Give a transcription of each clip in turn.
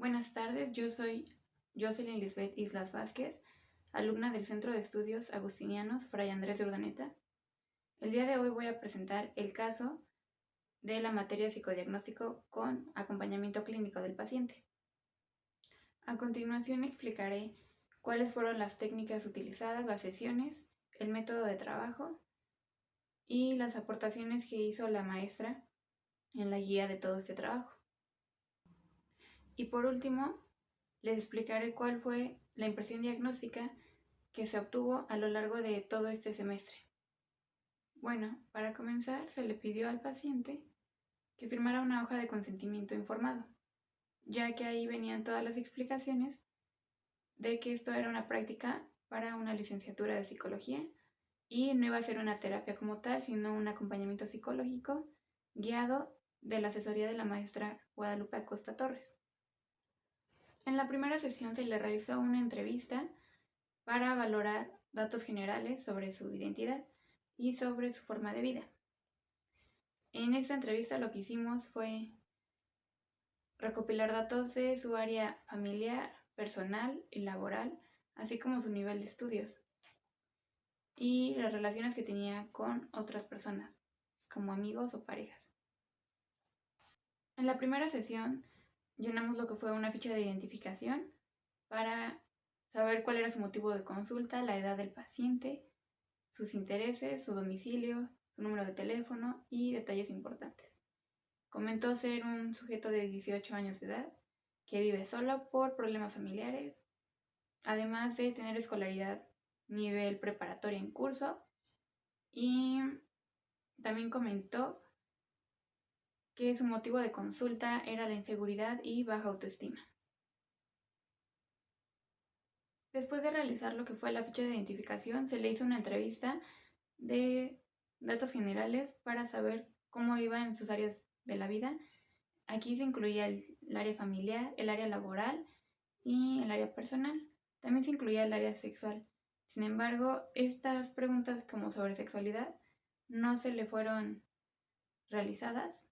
Buenas tardes, yo soy Jocelyn Lisbeth Islas Vázquez, alumna del Centro de Estudios Agustinianos Fray Andrés de Urdaneta. El día de hoy voy a presentar el caso de la materia psicodiagnóstico con acompañamiento clínico del paciente. A continuación explicaré cuáles fueron las técnicas utilizadas, las sesiones, el método de trabajo y las aportaciones que hizo la maestra en la guía de todo este trabajo. Y por último, les explicaré cuál fue la impresión diagnóstica que se obtuvo a lo largo de todo este semestre. Bueno, para comenzar, se le pidió al paciente que firmara una hoja de consentimiento informado, ya que ahí venían todas las explicaciones de que esto era una práctica para una licenciatura de psicología y no iba a ser una terapia como tal, sino un acompañamiento psicológico guiado de la asesoría de la maestra Guadalupe Acosta Torres. En la primera sesión se le realizó una entrevista para valorar datos generales sobre su identidad y sobre su forma de vida. En esta entrevista lo que hicimos fue recopilar datos de su área familiar, personal y laboral, así como su nivel de estudios y las relaciones que tenía con otras personas, como amigos o parejas. En la primera sesión llenamos lo que fue una ficha de identificación para saber cuál era su motivo de consulta, la edad del paciente, sus intereses, su domicilio, su número de teléfono y detalles importantes. Comentó ser un sujeto de 18 años de edad que vive solo por problemas familiares, además de tener escolaridad nivel preparatoria en curso, y también comentó que su motivo de consulta era la inseguridad y baja autoestima. Después de realizar lo que fue la ficha de identificación, se le hizo una entrevista de datos generales para saber cómo iba en sus áreas de la vida. Aquí se incluía el área familiar, el área laboral y el área personal. También se incluía el área sexual. Sin embargo, estas preguntas como sobre sexualidad no se le fueron realizadas,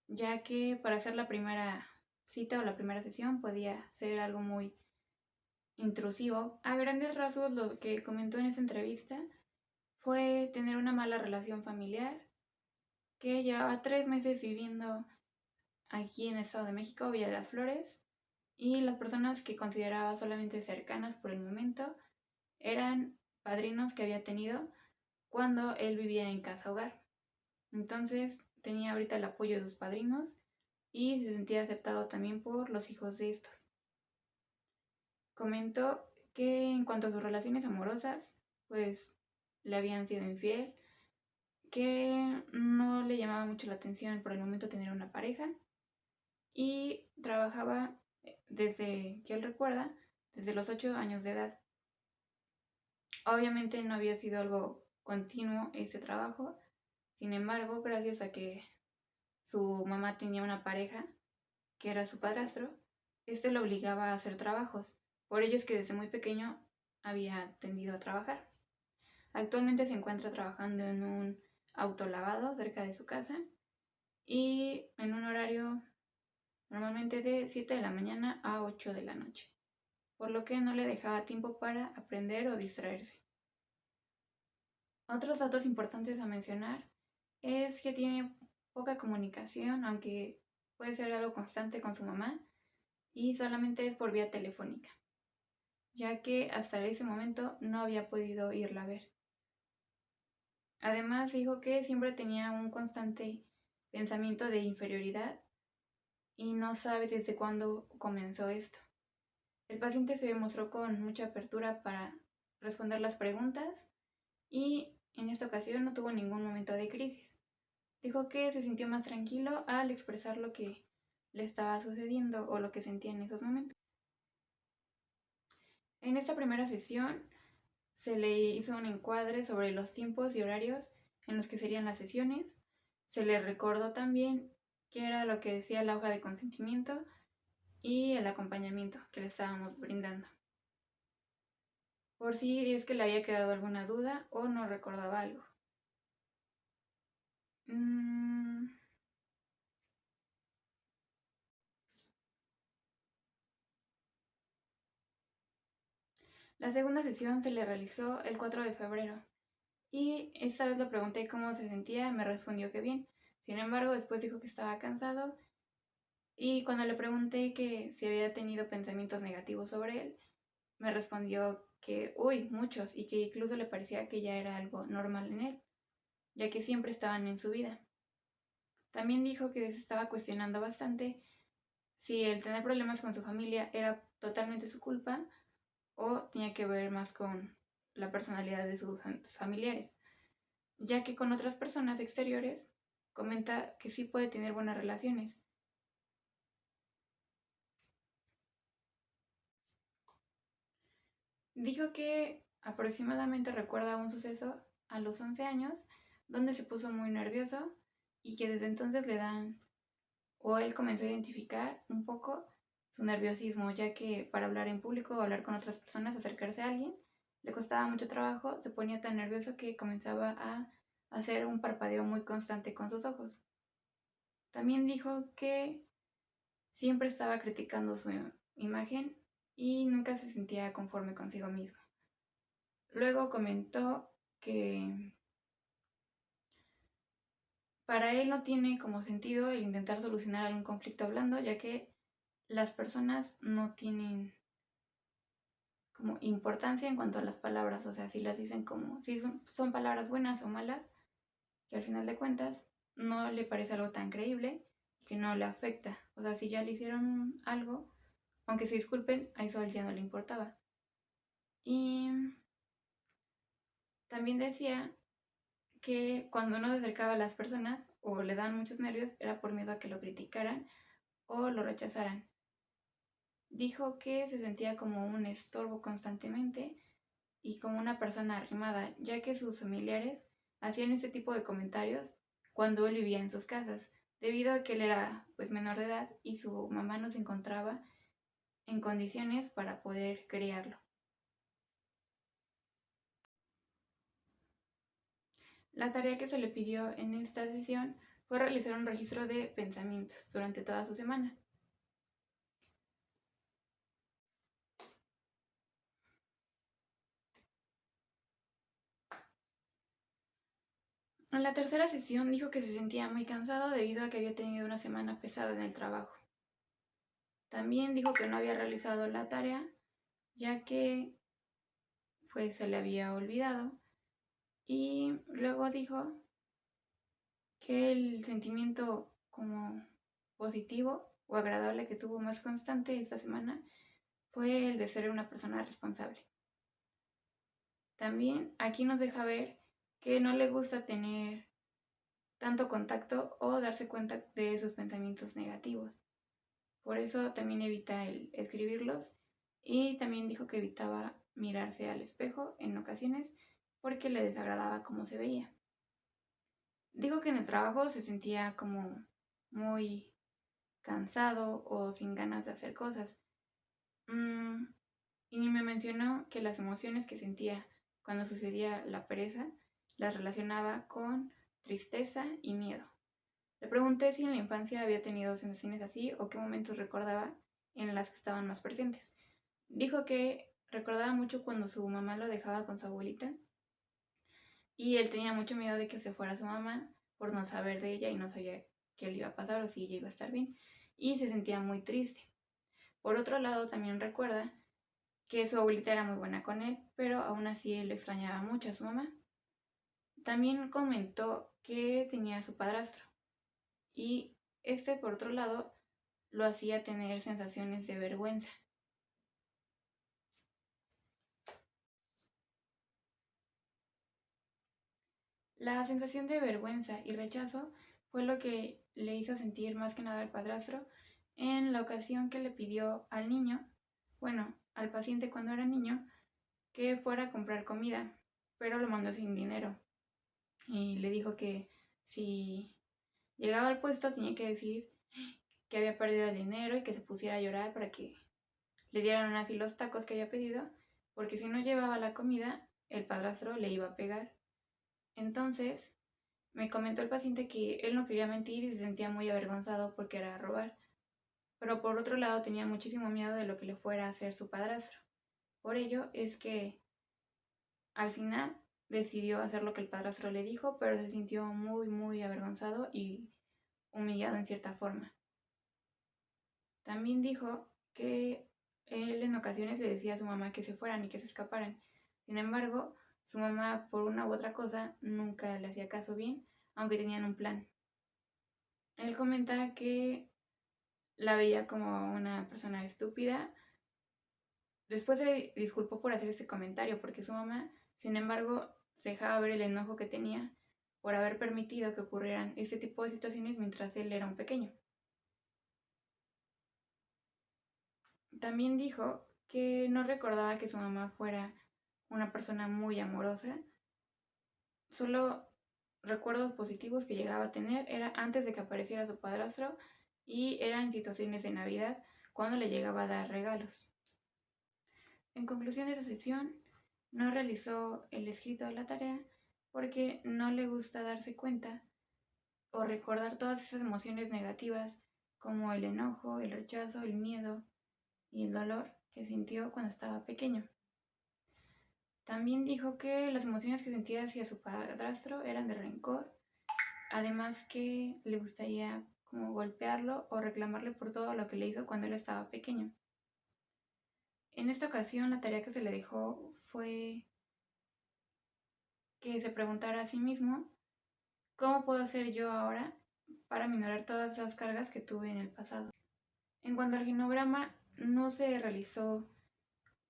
ya que para hacer la primera cita o la primera sesión podía ser algo muy intrusivo. A grandes rasgos, lo que comentó en esa entrevista fue tener una mala relación familiar, que llevaba 3 meses viviendo aquí en el Estado de México, Villa de las Flores, y las personas que consideraba solamente cercanas por el momento eran padrinos que había tenido cuando él vivía en casa hogar. Entonces tenía ahorita el apoyo de sus padrinos y se sentía aceptado también por los hijos de estos. Comentó que en cuanto a sus relaciones amorosas, pues le habían sido infiel, que no le llamaba mucho la atención por el momento tener una pareja y trabajaba desde que él recuerda, desde los 8 años de edad. Obviamente no había sido algo continuo este trabajo, sin embargo, gracias a que su mamá tenía una pareja, que era su padrastro, este lo obligaba a hacer trabajos. Por ello es que desde muy pequeño había tendido a trabajar. Actualmente se encuentra trabajando en un autolavado cerca de su casa y en un horario normalmente de 7 de la mañana a 8 de la noche, por lo que no le dejaba tiempo para aprender o distraerse. Otros datos importantes a mencionar es que tiene poca comunicación, aunque puede ser algo constante con su mamá, y solamente es por vía telefónica, ya que hasta ese momento no había podido irla a ver. Además dijo que siempre tenía un constante pensamiento de inferioridad y no sabe desde cuándo comenzó esto. El paciente se demostró con mucha apertura para responder las preguntas y en esta ocasión no tuvo ningún momento de crisis. Dijo que se sintió más tranquilo al expresar lo que le estaba sucediendo o lo que sentía en esos momentos. En esta primera sesión se le hizo un encuadre sobre los tiempos y horarios en los que serían las sesiones. Se le recordó también qué era lo que decía la hoja de consentimiento y el acompañamiento que le estábamos brindando, por si es que le había quedado alguna duda o no recordaba algo. La segunda sesión se le realizó el 4 de febrero y esta vez le pregunté cómo se sentía, me respondió que bien. Sin embargo, después dijo que estaba cansado y cuando le pregunté que si había tenido pensamientos negativos sobre él, me respondió que, muchos, y que incluso le parecía que ya era algo normal en él, ya que siempre estaban en su vida. También dijo que se estaba cuestionando bastante si el tener problemas con su familia era totalmente su culpa o tenía que ver más con la personalidad de sus familiares, ya que con otras personas exteriores comenta que sí puede tener buenas relaciones. Dijo que aproximadamente recuerda un suceso a los 11 años donde se puso muy nervioso y que desde entonces le dan, o él comenzó a identificar un poco su nerviosismo, ya que para hablar en público o hablar con otras personas, acercarse a alguien, le costaba mucho trabajo, se ponía tan nervioso que comenzaba a hacer un parpadeo muy constante con sus ojos. También dijo que siempre estaba criticando su imagen y nunca se sentía conforme consigo mismo. Luego comentó que para él no tiene como sentido el intentar solucionar algún conflicto hablando, ya que las personas no tienen como importancia en cuanto a las palabras, o sea, si las dicen como, si son palabras buenas o malas, que al final de cuentas no le parece algo tan creíble que no le afecta. O sea, si ya le hicieron algo, aunque se disculpen, a eso a él ya no le importaba. Y también decía que cuando uno se acercaba a las personas o le daban muchos nervios era por miedo a que lo criticaran o lo rechazaran. Dijo que se sentía como un estorbo constantemente y como una persona arrimada, ya que sus familiares hacían este tipo de comentarios cuando él vivía en sus casas, debido a que él era pues menor de edad y su mamá no se encontraba en condiciones para poder criarlo. La tarea que se le pidió en esta sesión fue realizar un registro de pensamientos durante toda su semana. En la tercera sesión dijo que se sentía muy cansado debido a que había tenido una semana pesada en el trabajo. También dijo que no había realizado la tarea ya que pues se le había olvidado y luego dijo que el sentimiento como positivo o agradable que tuvo más constante esta semana fue el de ser una persona responsable. También aquí nos deja ver que no le gusta tener tanto contacto o darse cuenta de sus pensamientos negativos. Por eso también evita el escribirlos y también dijo que evitaba mirarse al espejo en ocasiones porque le desagradaba cómo se veía. Dijo que en el trabajo se sentía como muy cansado o sin ganas de hacer cosas. Y me mencionó que las emociones que sentía cuando sucedía la pereza las relacionaba con tristeza y miedo. Le pregunté si en la infancia había tenido sensaciones así o qué momentos recordaba en las que estaban más presentes. Dijo que recordaba mucho cuando su mamá lo dejaba con su abuelita y él tenía mucho miedo de que se fuera su mamá por no saber de ella y no sabía qué le iba a pasar o si ella iba a estar bien y se sentía muy triste. Por otro lado, también recuerda que su abuelita era muy buena con él, pero aún así él extrañaba mucho a su mamá. También comentó que tenía a su padrastro y este, por otro lado, lo hacía tener sensaciones de vergüenza. La sensación de vergüenza y rechazo fue lo que le hizo sentir más que nada al padrastro en la ocasión que le pidió al niño, bueno, al paciente cuando era niño, que fuera a comprar comida, pero lo mandó sin dinero y le dijo que si llegaba al puesto tenía que decir que había perdido el dinero y que se pusiera a llorar para que le dieran así los tacos que había pedido, porque si no llevaba la comida, el padrastro le iba a pegar. Entonces, me comentó el paciente que él no quería mentir y se sentía muy avergonzado porque era robar, pero por otro lado tenía muchísimo miedo de lo que le fuera a hacer su padrastro. Por ello es que al final decidió hacer lo que el padrastro le dijo, pero se sintió muy avergonzado y humillado en cierta forma. También dijo que él en ocasiones le decía a su mamá que se fueran y que se escaparan. Sin embargo, su mamá, por una u otra cosa, nunca le hacía caso bien, aunque tenían un plan. Él comenta que la veía como una persona estúpida. Después se disculpó por hacer ese comentario, porque su mamá, sin embargo, dejaba ver el enojo que tenía por haber permitido que ocurrieran este tipo de situaciones mientras él era un pequeño. También dijo que no recordaba que su mamá fuera una persona muy amorosa. Solo recuerdos positivos que llegaba a tener era antes de que apareciera su padrastro y era en situaciones de Navidad cuando le llegaba a dar regalos. En conclusión de esa sesión, no realizó el escrito de la tarea porque no le gusta darse cuenta o recordar todas esas emociones negativas como el enojo, el rechazo, el miedo y el dolor que sintió cuando estaba pequeño. También dijo que las emociones que sentía hacia su padrastro eran de rencor, además que le gustaría como golpearlo o reclamarle por todo lo que le hizo cuando él estaba pequeño. En esta ocasión la tarea que se le dejó fue que se preguntara a sí mismo, ¿cómo puedo hacer yo ahora para minorar todas las cargas que tuve en el pasado? En cuanto al genograma, no se realizó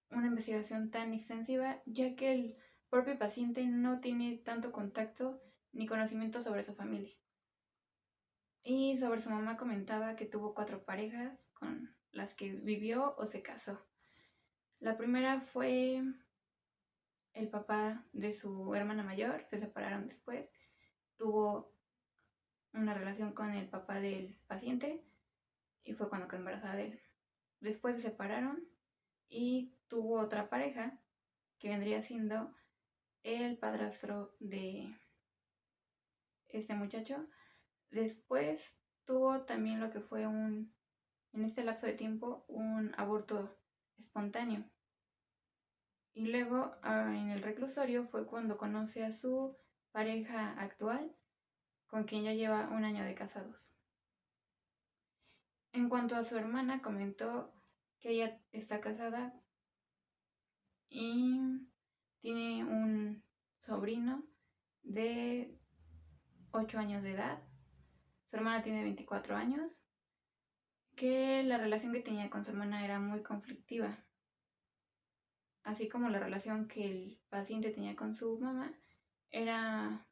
una investigación tan extensiva, ya que el propio paciente no tiene tanto contacto ni conocimiento sobre su familia. Y sobre su mamá comentaba que tuvo 4 parejas con las que vivió o se casó. La primera fue el papá de su hermana mayor, se separaron después. Tuvo una relación con el papá del paciente y fue cuando quedó embarazada de él. Después se separaron y tuvo otra pareja que vendría siendo el padrastro de este muchacho. Después tuvo también lo que fue en este lapso de tiempo, un aborto espontáneo. Y luego en el reclusorio fue cuando conoce a su pareja actual, con quien ya lleva 1 año de casados. En cuanto a su hermana, comentó que ella está casada y tiene un sobrino de 8 años de edad. Su hermana tiene 24 años. Que la relación que tenía con su hermana era muy conflictiva, así como la relación que el paciente tenía con su mamá era,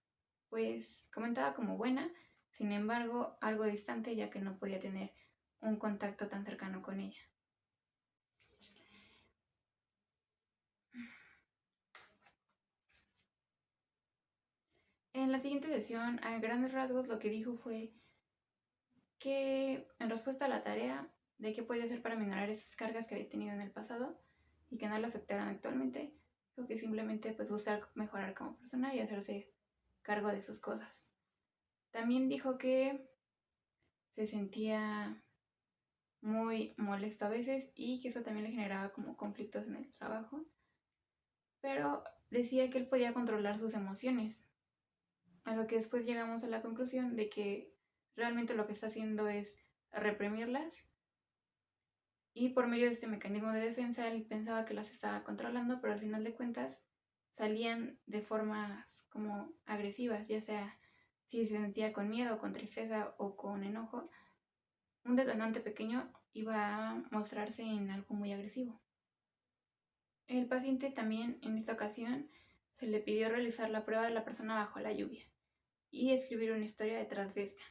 pues, comentaba como buena, sin embargo, algo distante ya que no podía tener un contacto tan cercano con ella. En la siguiente sesión, a grandes rasgos, lo que dijo fue que en respuesta a la tarea de qué podía hacer para minorar esas cargas que había tenido en el pasado y que no le afectaran actualmente, dijo que simplemente pues buscar mejorar como persona y hacerse cargo de sus cosas. También dijo que se sentía muy molesto a veces y que eso también le generaba como conflictos en el trabajo, pero decía que él podía controlar sus emociones, a lo que después llegamos a la conclusión de que realmente lo que está haciendo es reprimirlas y por medio de este mecanismo de defensa él pensaba que las estaba controlando, pero al final de cuentas salían de formas como agresivas, ya sea si se sentía con miedo, con tristeza o con enojo, un detonante pequeño iba a mostrarse en algo muy agresivo. El paciente también en esta ocasión se le pidió realizar la prueba de la persona bajo la lluvia y escribir una historia detrás de esta.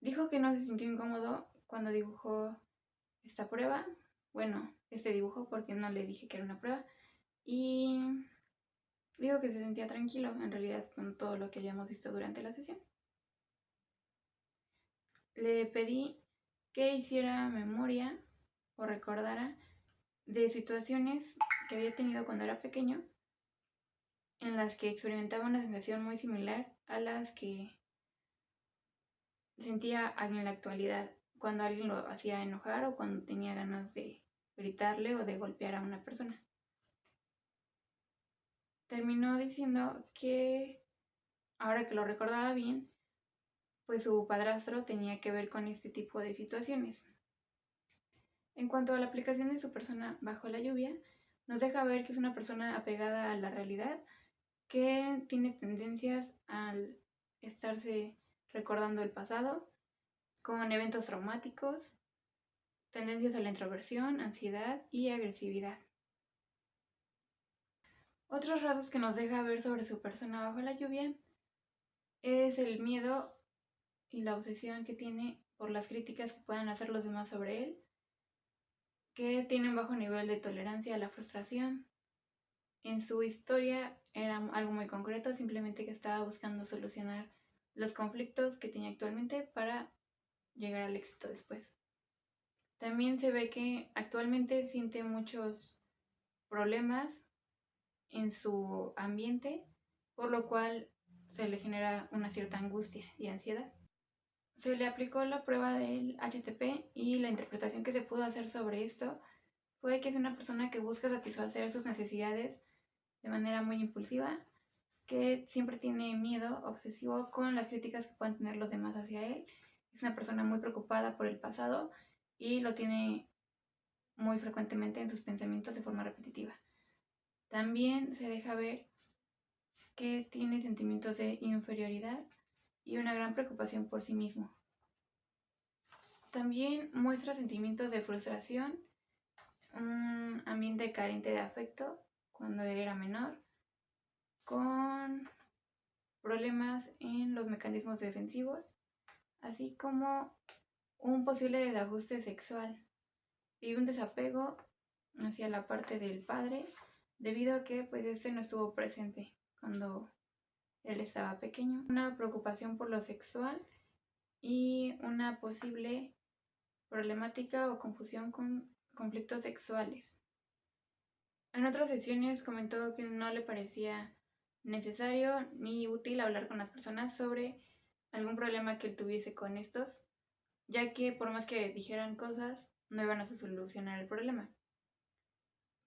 Dijo que no se sintió incómodo cuando dibujó esta prueba, bueno, este dibujo porque no le dije que era una prueba, y dijo que se sentía tranquilo en realidad con todo lo que habíamos visto durante la sesión. Le pedí que hiciera memoria o recordara de situaciones que había tenido cuando era pequeño en las que experimentaba una sensación muy similar a las que sentía en la actualidad cuando alguien lo hacía enojar o cuando tenía ganas de gritarle o de golpear a una persona. Terminó diciendo que, ahora que lo recordaba bien, pues su padrastro tenía que ver con este tipo de situaciones. En cuanto a la aplicación de su persona bajo la lluvia, nos deja ver que es una persona apegada a la realidad, que tiene tendencias al estarse recordando el pasado, con eventos traumáticos, tendencias a la introversión, ansiedad y agresividad. Otros rasgos que nos deja ver sobre su persona bajo la lluvia es el miedo y la obsesión que tiene por las críticas que puedan hacer los demás sobre él, que tiene un bajo nivel de tolerancia a la frustración. En su historia era algo muy concreto, simplemente que estaba buscando solucionar los conflictos que tenía actualmente para llegar al éxito después. También se ve que actualmente siente muchos problemas en su ambiente, por lo cual se le genera una cierta angustia y ansiedad. Se le aplicó la prueba del HCP y la interpretación que se pudo hacer sobre esto fue que es una persona que busca satisfacer sus necesidades de manera muy impulsiva, que siempre tiene miedo obsesivo con las críticas que puedan tener los demás hacia él. Es una persona muy preocupada por el pasado y lo tiene muy frecuentemente en sus pensamientos de forma repetitiva. También se deja ver que tiene sentimientos de inferioridad y una gran preocupación por sí mismo. También muestra sentimientos de frustración, un ambiente carente de afecto cuando era menor, con problemas en los mecanismos defensivos, así como un posible desajuste sexual y un desapego hacia la parte del padre, debido a que pues este no estuvo presente cuando él estaba pequeño. Una preocupación por lo sexual y una posible problemática o confusión con conflictos sexuales. En otras sesiones comentó que no le parecía necesario ni útil hablar con las personas sobre algún problema que él tuviese con estos, ya que por más que dijeran cosas, no iban a solucionar el problema.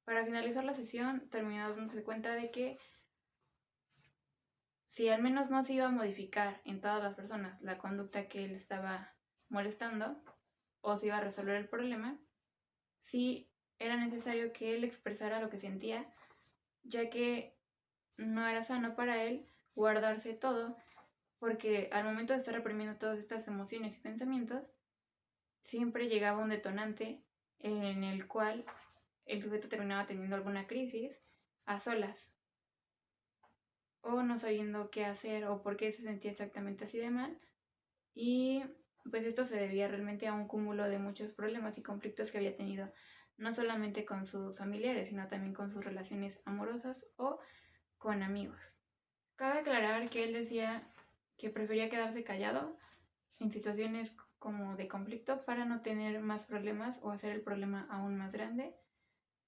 Para finalizar la sesión, terminó dándose cuenta de que si al menos no se iba a modificar en todas las personas la conducta que él estaba molestando, o se iba a resolver el problema, sí era necesario que él expresara lo que sentía, ya que no era sano para él guardarse todo, porque al momento de estar reprimiendo todas estas emociones y pensamientos, siempre llegaba un detonante en el cual el sujeto terminaba teniendo alguna crisis a solas, o no sabiendo qué hacer o por qué se sentía exactamente así de mal, y pues esto se debía realmente a un cúmulo de muchos problemas y conflictos que había tenido, no solamente con sus familiares, sino también con sus relaciones amorosas o con amigos. Cabe aclarar que él decía que prefería quedarse callado en situaciones como de conflicto para no tener más problemas o hacer el problema aún más grande,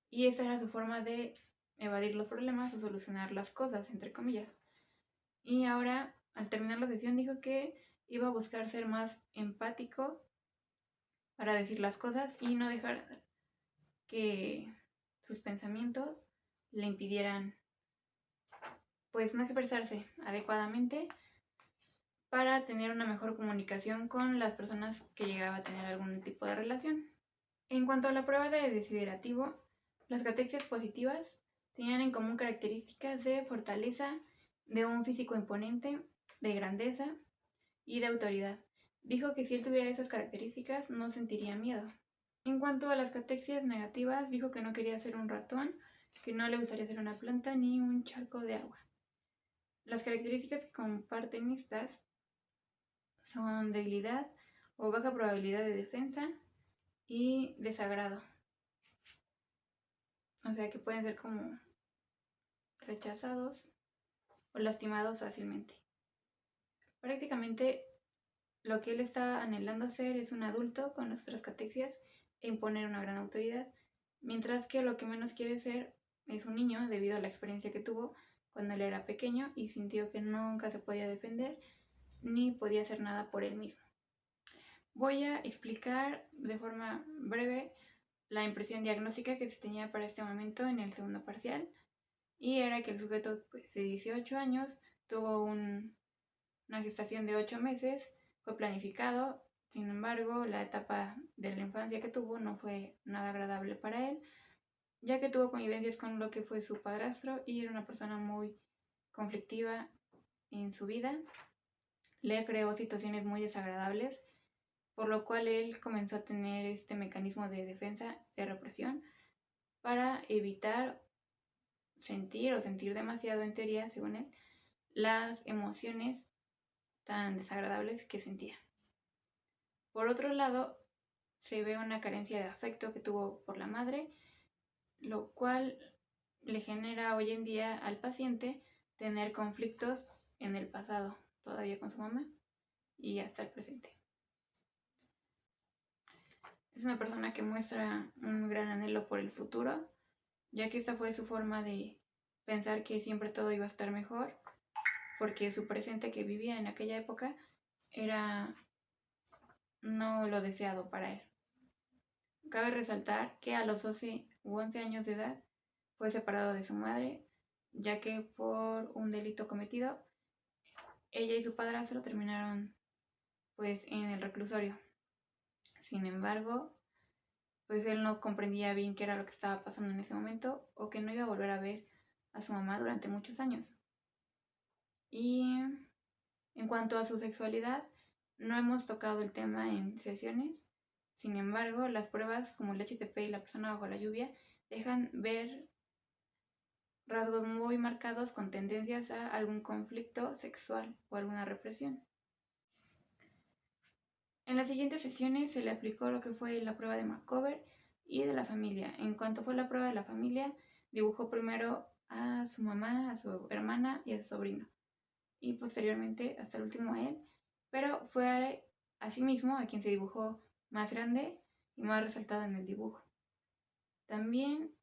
y esa era su forma de evadir los problemas o solucionar las cosas, entre comillas. Y ahora, al terminar la sesión, dijo que iba a buscar ser más empático para decir las cosas y no dejar que sus pensamientos le impidieran pues no expresarse adecuadamente para tener una mejor comunicación con las personas que llegaba a tener algún tipo de relación. En cuanto a la prueba de desiderativo, las catexias positivas tenían en común características de fortaleza, de un físico imponente, de grandeza y de autoridad. Dijo que si él tuviera esas características no sentiría miedo. En cuanto a las catexias negativas, dijo que no quería ser un ratón, que no le gustaría ser una planta ni un charco de agua. Las características que comparten estas son debilidad o baja probabilidad de defensa y desagrado. O sea que pueden ser como rechazados o lastimados fácilmente. Prácticamente lo que él está anhelando ser es un adulto con las otras catexias e imponer una gran autoridad, mientras que lo que menos quiere ser es un niño debido a la experiencia que tuvo cuando él era pequeño y sintió que nunca se podía defender ni podía hacer nada por él mismo. Voy a explicar de forma breve la impresión diagnóstica que se tenía para este momento en el segundo parcial, y era que el sujeto pues, de 18 años tuvo una gestación de 8 meses, fue planificado. Sin embargo, la etapa de la infancia que tuvo no fue nada agradable para él, ya que tuvo convivencias con lo que fue su padrastro y era una persona muy conflictiva en su vida. Le creó situaciones muy desagradables, por lo cual él comenzó a tener este mecanismo de defensa, de represión, para evitar sentir demasiado, en teoría, según él, las emociones tan desagradables que sentía. Por otro lado, se ve una carencia de afecto que tuvo por la madre, lo cual le genera hoy en día al paciente tener conflictos en el pasado, todavía con su mamá, y hasta el presente. Es una persona que muestra un gran anhelo por el futuro, ya que esta fue su forma de pensar que siempre todo iba a estar mejor, porque su presente que vivía en aquella época era no lo deseado para él. Cabe resaltar que a los 12 u 11 años de edad fue separado de su madre, ya que por un delito cometido, ella y su padrastro terminaron pues en el reclusorio. Sin embargo, pues él no comprendía bien qué era lo que estaba pasando en ese momento, o que no iba a volver a ver a su mamá durante muchos años. Y en cuanto a su sexualidad, no hemos tocado el tema en sesiones. Sin embargo, las pruebas como el HTP y la persona bajo la lluvia dejan ver rasgos muy marcados con tendencias a algún conflicto sexual o alguna represión. En las siguientes sesiones se le aplicó lo que fue la prueba de Markover y de la familia. En cuanto fue la prueba de la familia, dibujó primero a su mamá, a su hermana y a su sobrino, y posteriormente hasta el último a él, pero fue a sí mismo a quien se dibujó más grande y más resaltado en el dibujo. También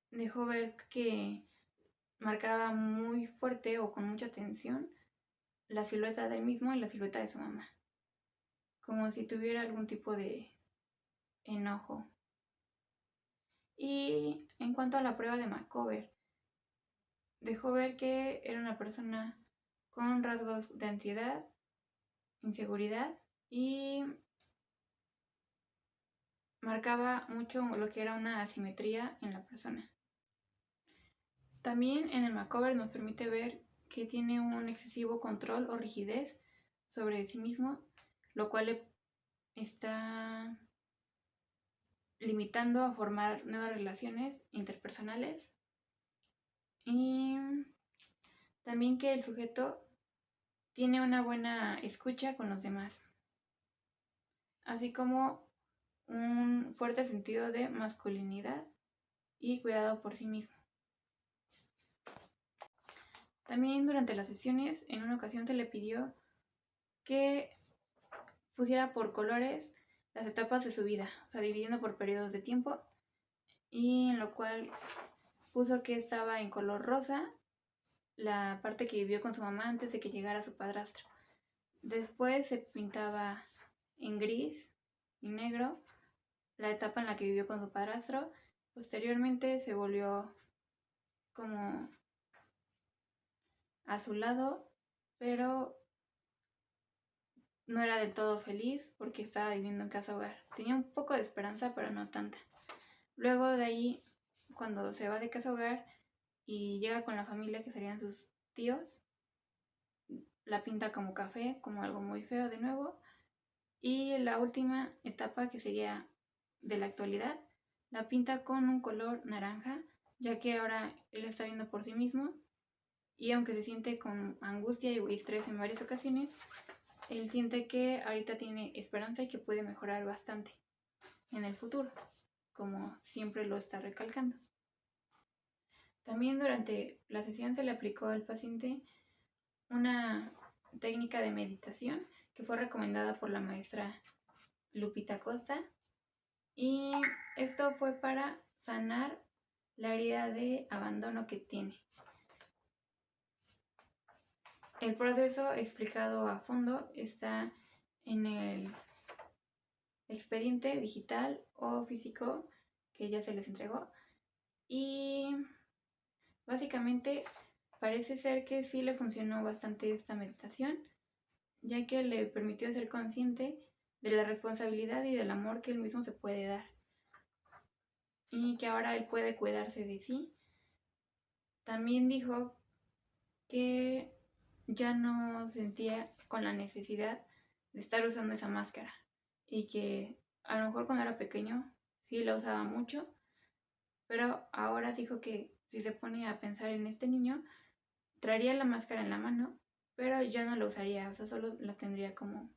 dejó ver que marcaba muy fuerte o con mucha tensión la silueta del mismo y la silueta de su mamá, como si tuviera algún tipo de enojo. Y en cuanto a la prueba de Markover, dejó ver que era una persona con rasgos de ansiedad, inseguridad, y marcaba mucho lo que era una asimetría en la persona. También en el Markover nos permite ver que tiene un excesivo control o rigidez sobre sí mismo, lo cual le está limitando a formar nuevas relaciones interpersonales. Y también que el sujeto tiene una buena escucha con los demás, así como un fuerte sentido de masculinidad y cuidado por sí mismo. También durante las sesiones, en una ocasión se le pidió que pusiera por colores las etapas de su vida, o sea, dividiendo por periodos de tiempo, y en lo cual puso que estaba en color rosa la parte que vivió con su mamá antes de que llegara su padrastro. Después se pintaba en gris y negro la etapa en la que vivió con su padrastro. Posteriormente se volvió como azulado, pero no era del todo feliz porque estaba viviendo en casa hogar. Tenía un poco de esperanza, pero no tanta. Luego de ahí, cuando se va de casa hogar y llega con la familia, que serían sus tíos, la pinta como café, como algo muy feo de nuevo. Y la última etapa, que sería de la actualidad, la pinta con un color naranja, ya que ahora él está viendo por sí mismo, y aunque se siente con angustia y estrés en varias ocasiones, él siente que ahorita tiene esperanza y que puede mejorar bastante en el futuro, como siempre lo está recalcando. También durante la sesión se le aplicó al paciente una técnica de meditación que fue recomendada por la maestra Lupita Costa, y esto fue para sanar la herida de abandono que tiene. El proceso explicado a fondo está en el expediente digital o físico que ya se les entregó. Y básicamente parece ser que sí le funcionó bastante esta meditación, ya que le permitió ser consciente de la responsabilidad y del amor que él mismo se puede dar. Y que ahora él puede cuidarse de sí. También dijo que ya no sentía con la necesidad de estar usando esa máscara y que a lo mejor cuando era pequeño sí la usaba mucho, pero ahora dijo que si se pone a pensar en este niño, traería la máscara en la mano, pero ya no la usaría, o sea, solo la tendría como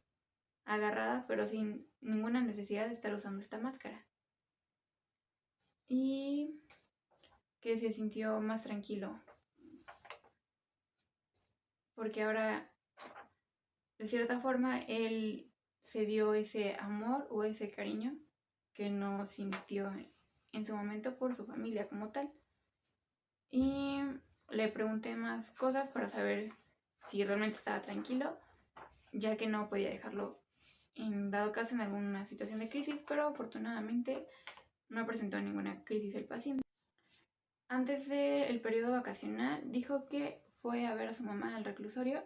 agarrada, pero sin ninguna necesidad de estar usando esta máscara. Y que se sintió más tranquilo, porque ahora, de cierta forma, él se dio ese amor o ese cariño que no sintió en su momento por su familia como tal. Y le pregunté más cosas para saber si realmente estaba tranquilo, ya que no podía dejarlo en dado caso en alguna situación de crisis, pero afortunadamente no presentó ninguna crisis el paciente. Antes del periodo vacacional dijo que fue a ver a su mamá al reclusorio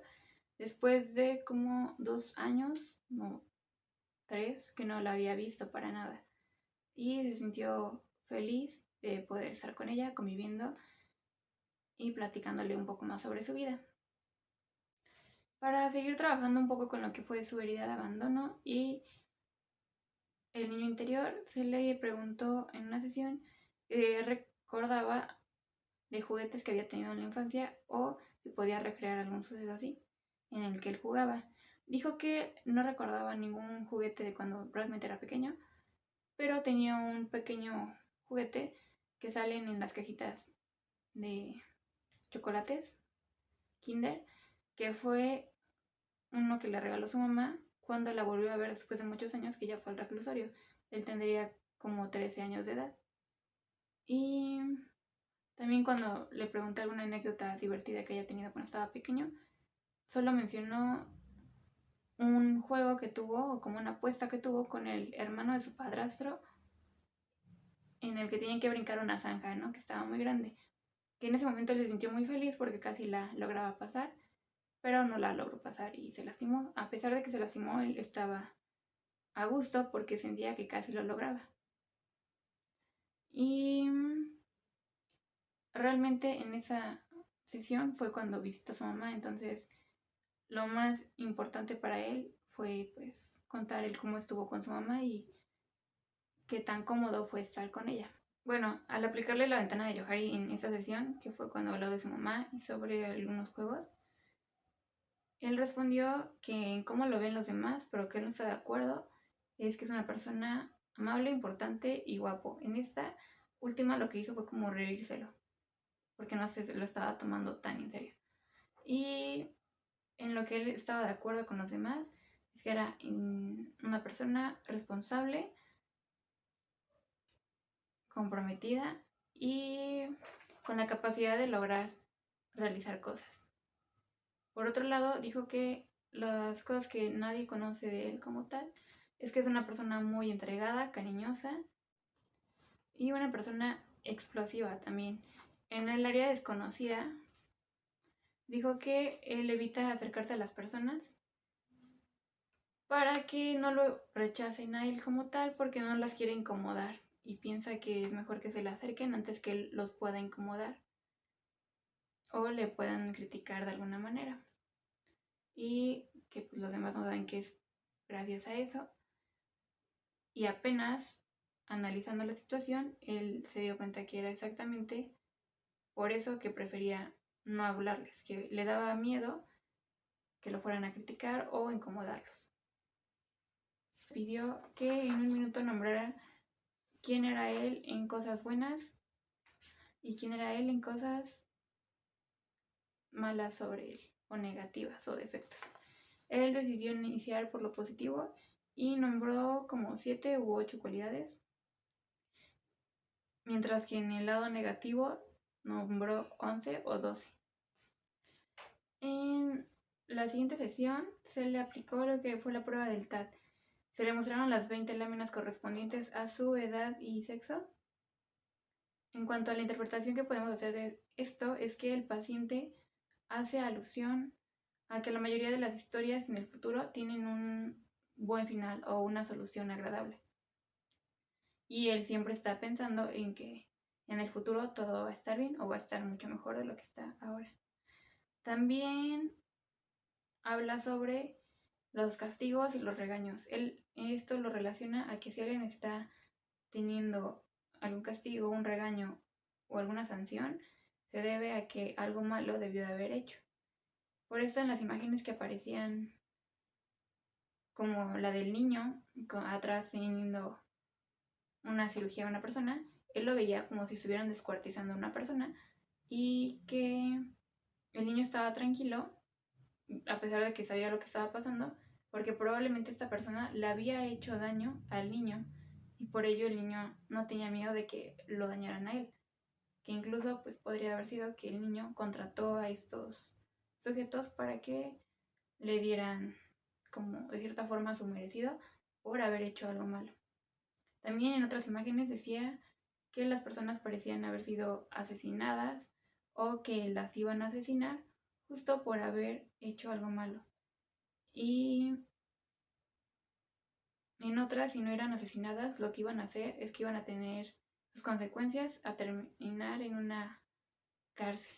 después de como 2 años, no 3, que no la había visto para nada. Y se sintió feliz de poder estar con ella, conviviendo y platicándole un poco más sobre su vida. Para seguir trabajando un poco con lo que fue su herida de abandono y el niño interior, se le preguntó en una sesión qué recordaba de juguetes que había tenido en la infancia o si podía recrear algún suceso así en el que él jugaba. Dijo que no recordaba ningún juguete de cuando realmente era pequeño, pero tenía un pequeño juguete que salen en las cajitas de chocolates Kinder, que fue uno que le regaló su mamá cuando la volvió a ver después de muchos años que ya fue al reclusorio. Él tendría como 13 años de edad. Y también cuando le pregunté alguna anécdota divertida que haya tenido cuando estaba pequeño, solo mencionó un juego que tuvo, o como una apuesta que tuvo con el hermano de su padrastro, en el que tenían que brincar una zanja, ¿no? Que estaba muy grande. Que en ese momento él se sintió muy feliz porque casi la lograba pasar, pero no la logró pasar y se lastimó. A pesar de que se lastimó, él estaba a gusto porque sentía que casi lo lograba. Y realmente en esa sesión fue cuando visitó a su mamá, entonces lo más importante para él fue pues contar el cómo estuvo con su mamá y qué tan cómodo fue estar con ella. Bueno, al aplicarle la ventana de Johari en esta sesión, que fue cuando habló de su mamá y sobre algunos juegos, él respondió que en cómo lo ven los demás, pero que él no está de acuerdo, es que es una persona amable, importante y guapo. En esta última lo que hizo fue como reírselo, porque no se lo estaba tomando tan en serio. Y en lo que él estaba de acuerdo con los demás es que era una persona responsable, comprometida y con la capacidad de lograr realizar cosas. Por otro lado, dijo que las cosas que nadie conoce de él como tal es que es una persona muy entregada, cariñosa y una persona explosiva también. En el área desconocida, dijo que él evita acercarse a las personas para que no lo rechacen a él como tal porque no las quiere incomodar y piensa que es mejor que se le acerquen antes que él los pueda incomodar o le puedan criticar de alguna manera y que pues, los demás no saben que es gracias a eso y apenas analizando la situación él se dio cuenta que era exactamente por eso que prefería no hablarles, que le daba miedo que lo fueran a criticar o incomodarlos. Pidió que en un minuto nombrara quién era él en cosas buenas y quién era él en cosas malas sobre él, o negativas o defectos. Él decidió iniciar por lo positivo y nombró como 7 u 8 cualidades, mientras que en el lado negativo nombró 11 o 12. En la siguiente sesión se le aplicó lo que fue la prueba del TAT. Se le mostraron las 20 láminas correspondientes a su edad y sexo. En cuanto a la interpretación que podemos hacer de esto, es que el paciente hace alusión a que la mayoría de las historias en el futuro tienen un buen final o una solución agradable. Y él siempre está pensando en que en el futuro todo va a estar bien o va a estar mucho mejor de lo que está ahora. También habla sobre los castigos y los regaños. Él esto lo relaciona a que si alguien está teniendo algún castigo, un regaño o alguna sanción, se debe a que algo malo debió de haber hecho. Por eso en las imágenes que aparecían, como la del niño atrás teniendo una cirugía a una persona, él lo veía como si estuvieran descuartizando a una persona y que el niño estaba tranquilo a pesar de que sabía lo que estaba pasando, porque probablemente esta persona le había hecho daño al niño y por ello el niño no tenía miedo de que lo dañaran a él, que incluso pues podría haber sido que el niño contrató a estos sujetos para que le dieran como de cierta forma su merecido por haber hecho algo malo. También en otras imágenes decía que las personas parecían haber sido asesinadas o que las iban a asesinar justo por haber hecho algo malo. Y en otras, si no eran asesinadas, lo que iban a hacer es que iban a tener sus consecuencias a terminar en una cárcel.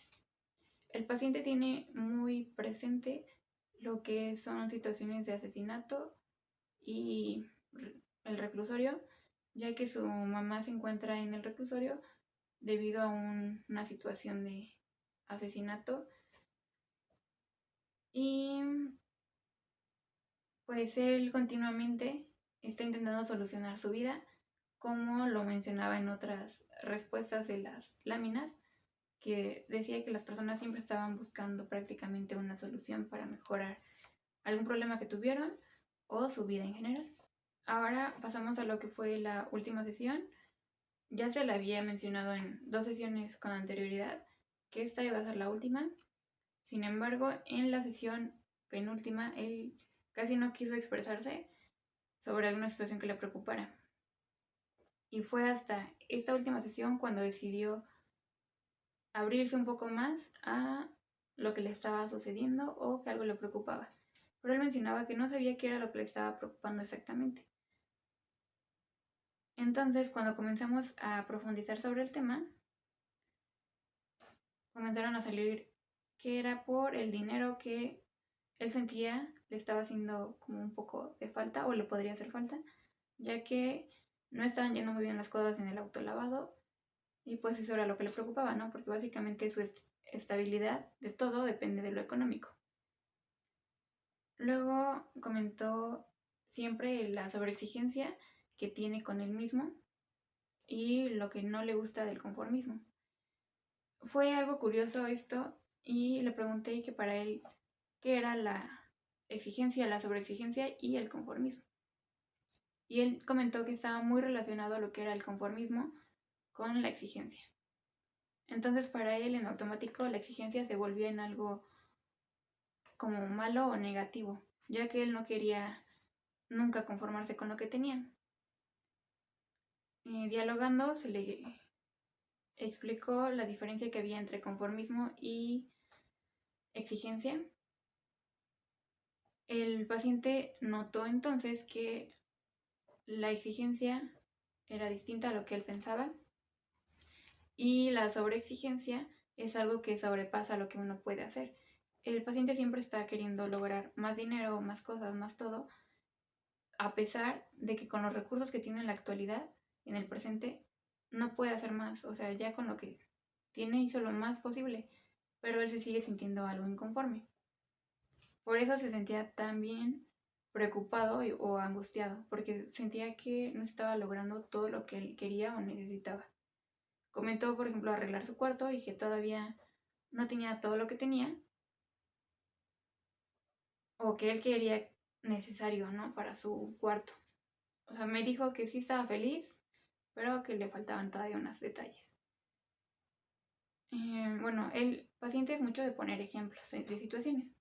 El paciente tiene muy presente lo que son situaciones de asesinato y el reclusorio, ya que su mamá se encuentra en el reclusorio debido a una situación de asesinato. Y pues él continuamente está intentando solucionar su vida, como lo mencionaba en otras respuestas de las láminas, que decía que las personas siempre estaban buscando prácticamente una solución para mejorar algún problema que tuvieron o su vida en general. Ahora pasamos a lo que fue la última sesión. Ya se la había mencionado en 2 sesiones con anterioridad que esta iba a ser la última. Sin embargo, en la sesión penúltima, él casi no quiso expresarse sobre alguna situación que le preocupara. Y fue hasta esta última sesión cuando decidió abrirse un poco más a lo que le estaba sucediendo o que algo le preocupaba. Pero él mencionaba que no sabía qué era lo que le estaba preocupando exactamente. Entonces, cuando comenzamos a profundizar sobre el tema, comenzaron a salir que era por el dinero que él sentía le estaba haciendo como un poco de falta o le podría hacer falta, ya que no estaban yendo muy bien las cosas en el autolavado y pues eso era lo que le preocupaba, ¿no? Porque básicamente su estabilidad de todo depende de lo económico. Luego comentó siempre la sobreexigencia que tiene con él mismo y lo que no le gusta del conformismo. Fue algo curioso esto y le pregunté que para él qué era la exigencia, la sobreexigencia y el conformismo. Y él comentó que estaba muy relacionado a lo que era el conformismo con la exigencia. Entonces para él en automático la exigencia se volvía en algo como malo o negativo, ya que él no quería nunca conformarse con lo que tenía. Dialogando se le explicó la diferencia que había entre conformismo y exigencia. El paciente notó entonces que la exigencia era distinta a lo que él pensaba y la sobreexigencia es algo que sobrepasa lo que uno puede hacer. El paciente siempre está queriendo lograr más dinero, más cosas, más todo, a pesar de que con los recursos que tiene en la actualidad, en el presente, no puede hacer más. O sea, ya con lo que tiene hizo lo más posible, pero él se sigue sintiendo algo inconforme. Por eso se sentía tan bien preocupado o angustiado, porque sentía que no estaba logrando todo lo que él quería o necesitaba. Comentó, por ejemplo, arreglar su cuarto y que todavía no tenía todo lo que tenía o que él quería necesario, ¿no? Para su cuarto. O sea, me dijo que sí estaba feliz, pero que le faltaban todavía unos detalles. Bueno, el paciente es mucho de poner ejemplos de situaciones.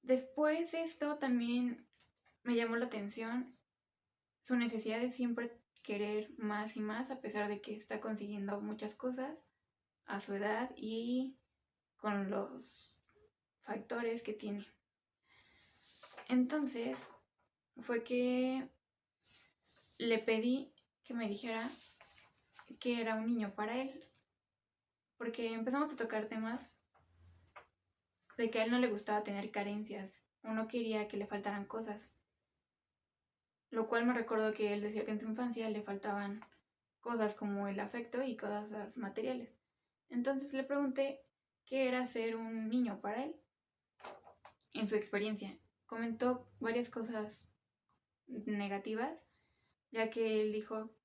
Después de esto también me llamó la atención su necesidad de siempre querer más y más, a pesar de que está consiguiendo muchas cosas a su edad y con los factores que tiene. Entonces fue que le pedí que me dijera que era un niño para él, porque empezamos a tocar temas de que a él no le gustaba tener carencias o no quería que le faltaran cosas, lo cual me recordó que él decía que en su infancia le faltaban cosas como el afecto y cosas materiales. Entonces le pregunté qué era ser un niño para él en su experiencia. Comentó varias cosas negativas, ya que él dijo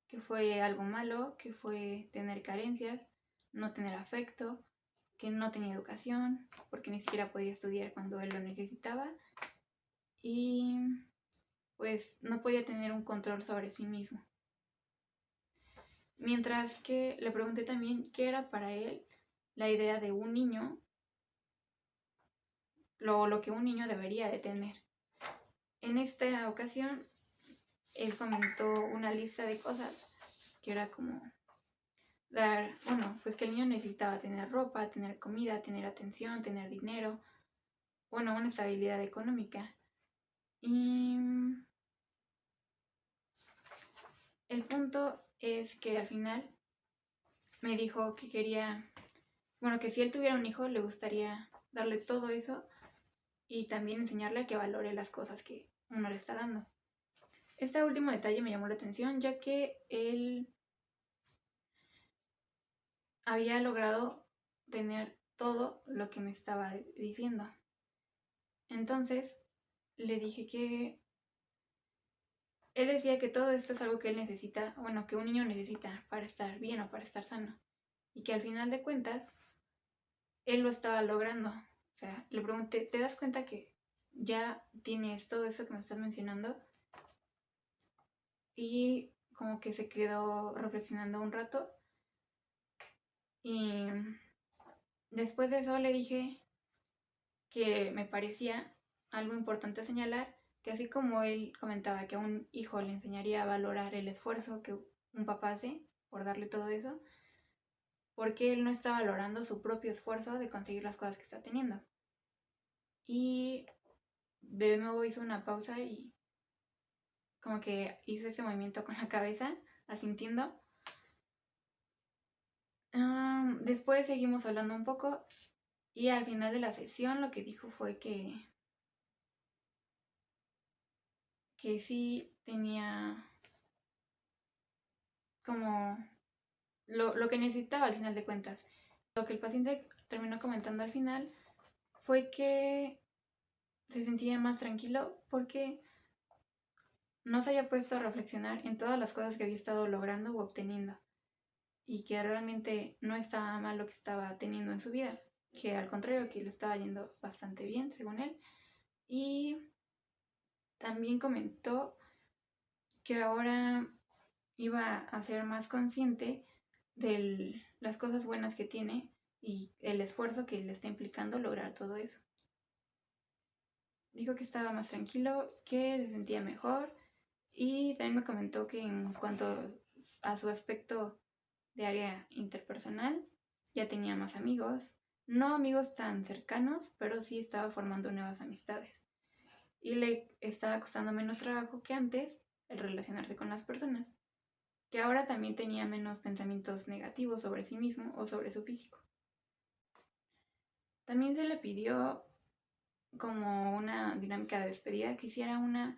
que fue algo malo, que fue tener carencias, no tener afecto, que no tenía educación, porque ni siquiera podía estudiar cuando él lo necesitaba, y pues no podía tener un control sobre sí mismo. Mientras que le pregunté también qué era para él la idea de un niño, lo que un niño debería de tener. En esta ocasión, él comentó una lista de cosas que era como pues que el niño necesitaba tener ropa, tener comida, tener atención, tener dinero, una estabilidad económica. Y el punto es que al final me dijo que quería, que si él tuviera un hijo le gustaría darle todo eso y también enseñarle a que valore las cosas que uno le está dando. Este último detalle me llamó la atención, ya que él había logrado tener todo lo que me estaba diciendo. Entonces le dije que él decía que todo esto es algo que él necesita, que un niño necesita para estar bien o para estar sano. Y que al final de cuentas, él lo estaba logrando. O sea, le pregunté, ¿te das cuenta que ya tienes todo eso que me estás mencionando? Y como que se quedó reflexionando un rato. Y después de eso le dije que me parecía algo importante señalar, que así como él comentaba que a un hijo le enseñaría a valorar el esfuerzo que un papá hace por darle todo eso, porque él no está valorando su propio esfuerzo de conseguir las cosas que está teniendo. Y de nuevo hizo una pausa y como que hizo ese movimiento con la cabeza, asintiendo. Después seguimos hablando un poco y al final de la sesión lo que dijo fue que sí tenía como lo que necesitaba al final de cuentas. Lo que el paciente terminó comentando al final fue que se sentía más tranquilo porque no se había puesto a reflexionar en todas las cosas que había estado logrando u obteniendo y que realmente no estaba mal lo que estaba teniendo en su vida, que al contrario, que le estaba yendo bastante bien, según él. Y también comentó que ahora iba a ser más consciente de las cosas buenas que tiene y el esfuerzo que le está implicando lograr todo eso. Dijo que estaba más tranquilo, que se sentía mejor y también me comentó que en cuanto a su aspecto de área interpersonal, ya tenía más amigos, no amigos tan cercanos, pero sí estaba formando nuevas amistades. Y le estaba costando menos trabajo que antes el relacionarse con las personas, que ahora también tenía menos pensamientos negativos sobre sí mismo o sobre su físico. También se le pidió como una dinámica de despedida, que hiciera una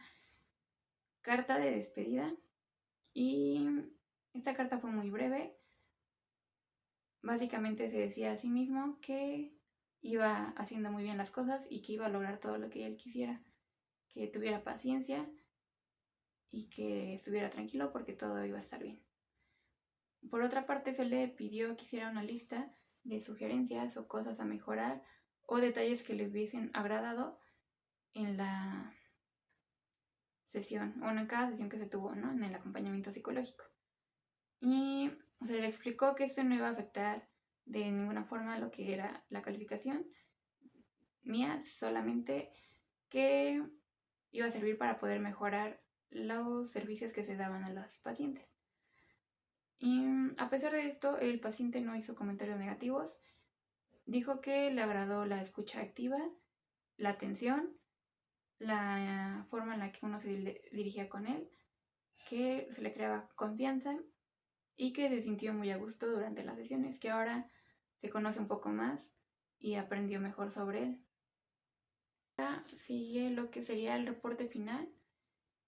carta de despedida y esta carta fue muy breve. Básicamente se decía a sí mismo que iba haciendo muy bien las cosas y que iba a lograr todo lo que él quisiera, que tuviera paciencia y que estuviera tranquilo porque todo iba a estar bien. Por otra parte, se le pidió que hiciera una lista de sugerencias o cosas a mejorar o detalles que le hubiesen agradado en la sesión, en cada sesión que se tuvo, ¿no? En el acompañamiento psicológico. Y se le explicó que esto no iba a afectar de ninguna forma lo que era la calificación mía, solamente que iba a servir para poder mejorar los servicios que se daban a los pacientes. Y a pesar de esto, el paciente no hizo comentarios negativos. Dijo que le agradó la escucha activa, la atención, la forma en la que uno se dirigía con él, que se le creaba confianza y que se sintió muy a gusto durante las sesiones, que ahora se conoce un poco más y aprendió mejor sobre él. Ahora sigue lo que sería el reporte final,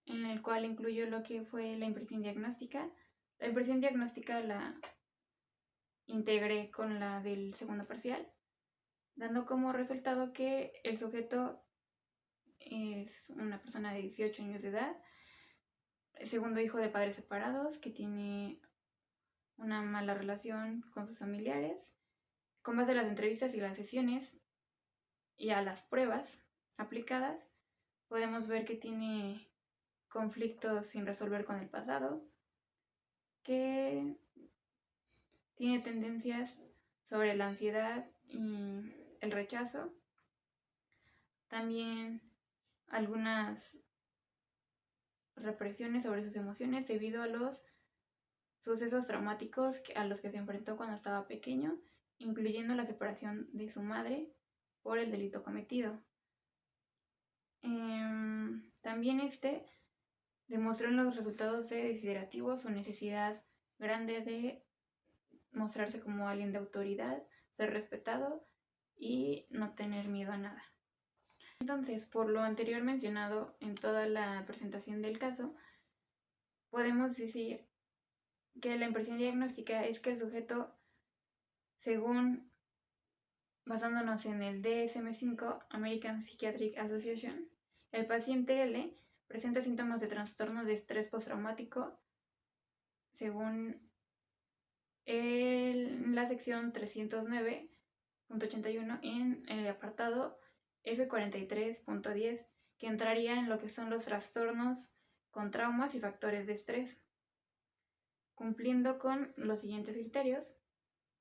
en el cual incluyó lo que fue la impresión diagnóstica. La impresión diagnóstica la integré con la del segundo parcial, dando como resultado que el sujeto es una persona de 18 años de edad, segundo hijo de padres separados, que tiene una mala relación con sus familiares. Con base a las entrevistas y las sesiones y a las pruebas aplicadas, podemos ver que tiene conflictos sin resolver con el pasado, que tiene tendencias sobre la ansiedad y el rechazo, también algunas represiones sobre sus emociones debido a los sucesos traumáticos a los que se enfrentó cuando estaba pequeño, incluyendo la separación de su madre por el delito cometido. También demostró en los resultados de desiderativo su necesidad grande de mostrarse como alguien de autoridad, ser respetado y no tener miedo a nada. Entonces, por lo anterior mencionado en toda la presentación del caso, podemos decir que la impresión diagnóstica es que el sujeto, según basándonos en el DSM-5, American Psychiatric Association, el paciente L presenta síntomas de trastorno de estrés postraumático según la sección 309.81 en el apartado F43.10, que entraría en lo que son los trastornos con traumas y factores de estrés, cumpliendo con los siguientes criterios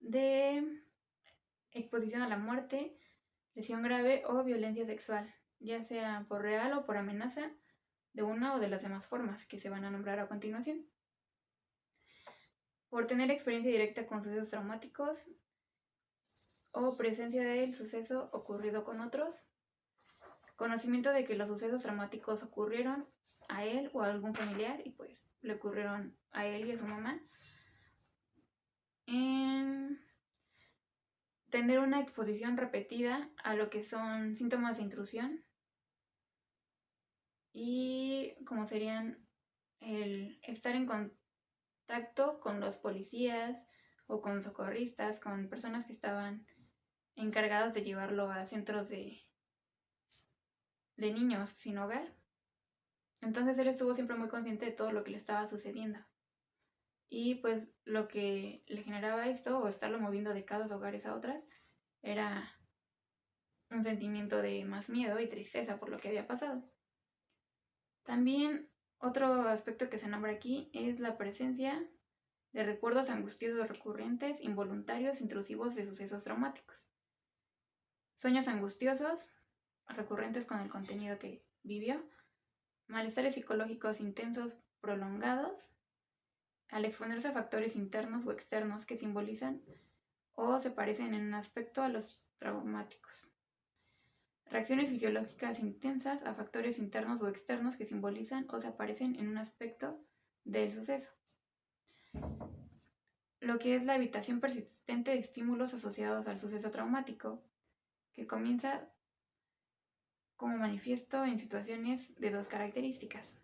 de exposición a la muerte, lesión grave o violencia sexual, ya sea por real o por amenaza, de una o de las demás formas que se van a nombrar a continuación. Por tener experiencia directa con sucesos traumáticos o presencia del suceso ocurrido con otros, conocimiento de que los sucesos traumáticos ocurrieron a él o a algún familiar y pues le ocurrieron a él y a su mamá. Tener una exposición repetida a lo que son síntomas de intrusión y como serían el estar en contacto con los policías o con socorristas, con personas que estaban encargados de llevarlo a centros de niños sin hogar. Entonces él estuvo siempre muy consciente de todo lo que le estaba sucediendo. Y pues lo que le generaba esto, o estarlo moviendo de cada hogares a otras, era un sentimiento de más miedo y tristeza por lo que había pasado. También otro aspecto que se nombra aquí es la presencia de recuerdos angustiosos recurrentes, involuntarios, intrusivos de sucesos traumáticos. Sueños angustiosos, recurrentes con el contenido que vivió. Malestares psicológicos intensos prolongados, al exponerse a factores internos o externos que simbolizan o se parecen en un aspecto a los traumáticos. Reacciones fisiológicas intensas a factores internos o externos que simbolizan o se aparecen en un aspecto del suceso. Lo que es la evitación persistente de estímulos asociados al suceso traumático, que comienza como manifiesto en situaciones de dos características.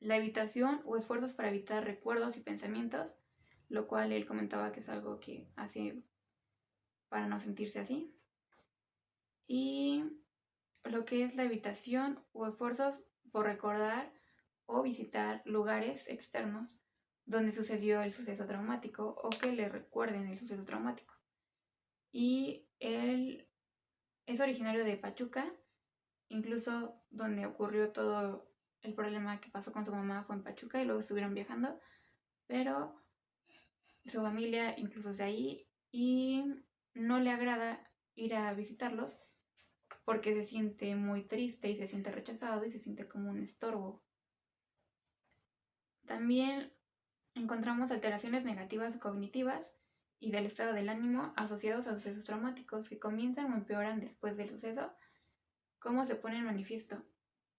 La evitación o esfuerzos para evitar recuerdos y pensamientos, lo cual él comentaba que es algo que hace para no sentirse así. Y lo que es la evitación o esfuerzos por recordar o visitar lugares externos donde sucedió el suceso traumático o que le recuerden el suceso traumático. Y él es originario de Pachuca, incluso donde ocurrió todo el problema que pasó con su mamá fue en Pachuca y luego estuvieron viajando, pero su familia incluso es de ahí y no le agrada ir a visitarlos porque se siente muy triste y se siente rechazado y se siente como un estorbo. También encontramos alteraciones negativas cognitivas y del estado del ánimo asociados a sucesos traumáticos que comienzan o empeoran después del suceso, como se pone en manifiesto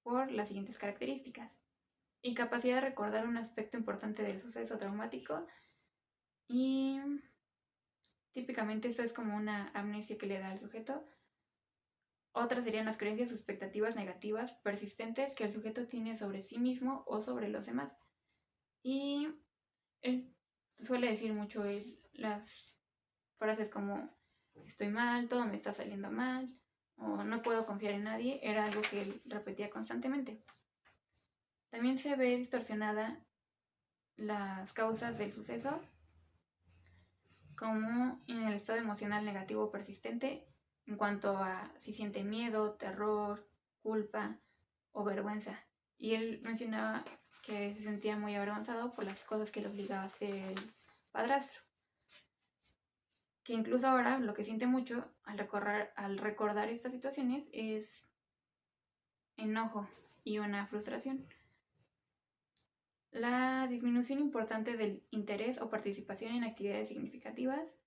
por las siguientes características: incapacidad de recordar un aspecto importante del suceso traumático, y típicamente esto es como una amnesia que le da al sujeto. Otras serían las creencias o expectativas negativas persistentes que el sujeto tiene sobre sí mismo o sobre los demás. Y él suele decir mucho las frases como estoy mal, todo me está saliendo mal, o no puedo confiar en nadie, era algo que él repetía constantemente. También se ve distorsionada las causas del suceso, como en el estado emocional negativo persistente, en cuanto a si siente miedo, terror, culpa o vergüenza. Y él mencionaba que se sentía muy avergonzado por las cosas que le obligaba a hacer el padrastro. Que incluso ahora lo que siente mucho al recordar estas situaciones es enojo y una frustración. La disminución importante del interés o participación en actividades significativas,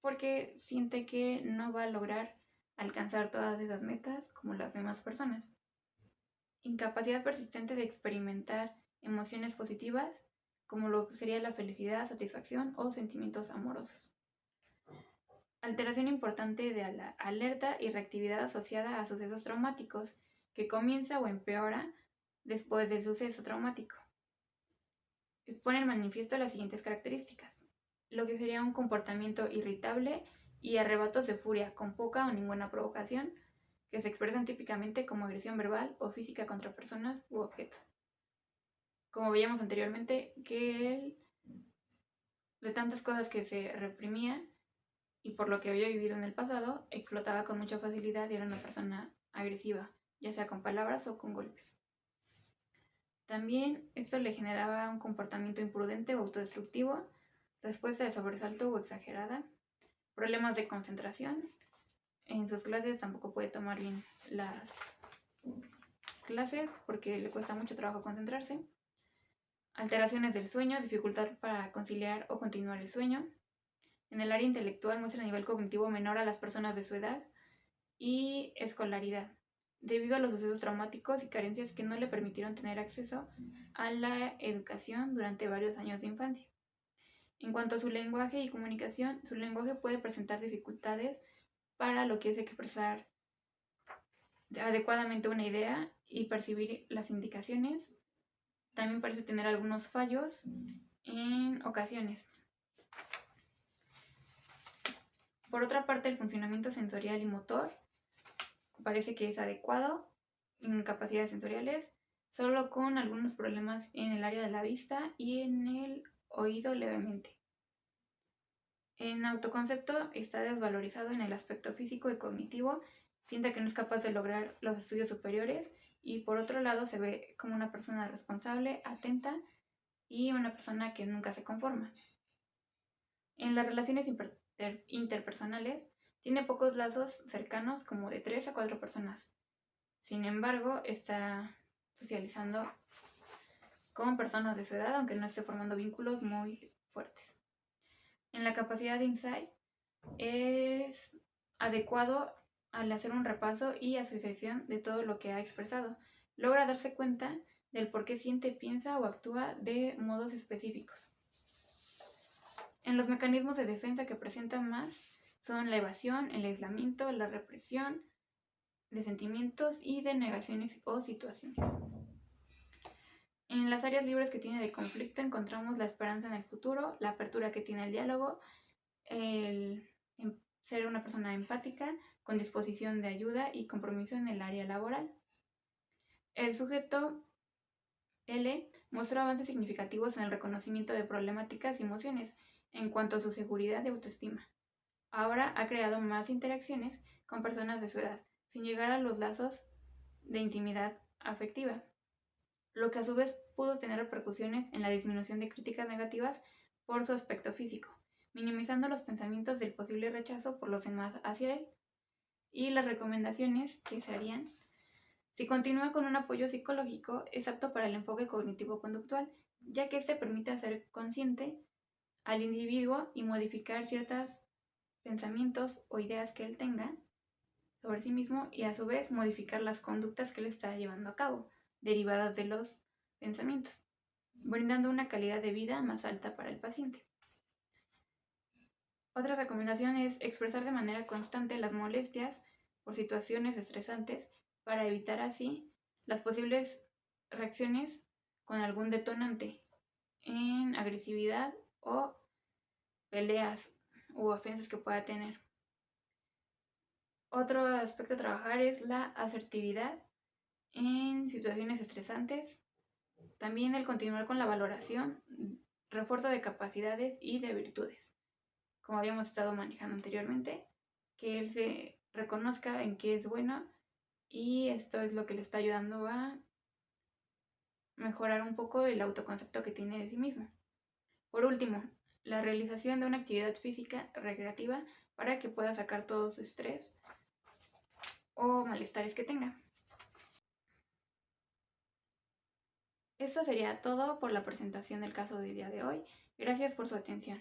porque siente que no va a lograr alcanzar todas esas metas como las demás personas. Incapacidad persistente de experimentar emociones positivas, como lo que sería la felicidad, satisfacción o sentimientos amorosos. Alteración importante de la alerta y reactividad asociada a sucesos traumáticos, que comienza o empeora después del suceso traumático. Pone en manifiesto las siguientes características: lo que sería un comportamiento irritable y arrebatos de furia con poca o ninguna provocación, que se expresan típicamente como agresión verbal o física contra personas u objetos. Como veíamos anteriormente, que él, de tantas cosas que se reprimía y por lo que había vivido en el pasado, explotaba con mucha facilidad y era una persona agresiva, ya sea con palabras o con golpes. También esto le generaba un comportamiento imprudente o autodestructivo, respuesta de sobresalto o exagerada, problemas de concentración. En sus clases tampoco puede tomar bien las clases porque le cuesta mucho trabajo concentrarse. Alteraciones del sueño, dificultad para conciliar o continuar el sueño. En el área intelectual muestra nivel cognitivo menor a las personas de su edad. Y escolaridad, debido a los sucesos traumáticos y carencias que no le permitieron tener acceso a la educación durante varios años de infancia. En cuanto a su lenguaje y comunicación, su lenguaje puede presentar dificultades para lo que es expresar adecuadamente una idea y percibir las indicaciones. También parece tener algunos fallos en ocasiones. Por otra parte, el funcionamiento sensorial y motor parece que es adecuado en capacidades sensoriales, solo con algunos problemas en el área de la vista y en el oído levemente. En autoconcepto está desvalorizado en el aspecto físico y cognitivo, piensa que no es capaz de lograr los estudios superiores y por otro lado se ve como una persona responsable, atenta y una persona que nunca se conforma. En las relaciones interpersonales tiene pocos lazos cercanos, como de 3 a 4 personas. Sin embargo, está socializando con personas de su edad, aunque no esté formando vínculos muy fuertes. En la capacidad de insight es adecuado al hacer un repaso y asociación de todo lo que ha expresado. Logra darse cuenta del por qué siente, piensa o actúa de modos específicos. En los mecanismos de defensa que presentan más son la evasión, el aislamiento, la represión de sentimientos y de negaciones o situaciones. En las áreas libres que tiene de conflicto encontramos la esperanza en el futuro, la apertura que tiene el diálogo, el ser una persona empática, con disposición de ayuda y compromiso en el área laboral. El sujeto L mostró avances significativos en el reconocimiento de problemáticas y emociones en cuanto a su seguridad y autoestima. Ahora ha creado más interacciones con personas de su edad, sin llegar a los lazos de intimidad afectiva, lo que a su vez pudo tener repercusiones en la disminución de críticas negativas por su aspecto físico, minimizando los pensamientos del posible rechazo por los demás hacia él. y las recomendaciones que se harían. Si continúa con un apoyo psicológico, es apto para el enfoque cognitivo-conductual, ya que este permite hacer consciente al individuo y modificar ciertos pensamientos o ideas que él tenga sobre sí mismo y a su vez modificar las conductas que él está llevando a cabo, derivadas de los pensamientos, brindando una calidad de vida más alta para el paciente. Otra recomendación es expresar de manera constante las molestias por situaciones estresantes para evitar así las posibles reacciones con algún detonante en agresividad o peleas u ofensas que pueda tener. Otro aspecto a trabajar es la asertividad en situaciones estresantes. También el continuar con la valoración, refuerzo de capacidades y de virtudes, como habíamos estado manejando anteriormente, que él se reconozca en qué es bueno y esto es lo que le está ayudando a mejorar un poco el autoconcepto que tiene de sí mismo. Por último, la realización de una actividad física recreativa para que pueda sacar todo su estrés o malestares que tenga. Esto sería todo por la presentación del caso del día de hoy. Gracias por su atención.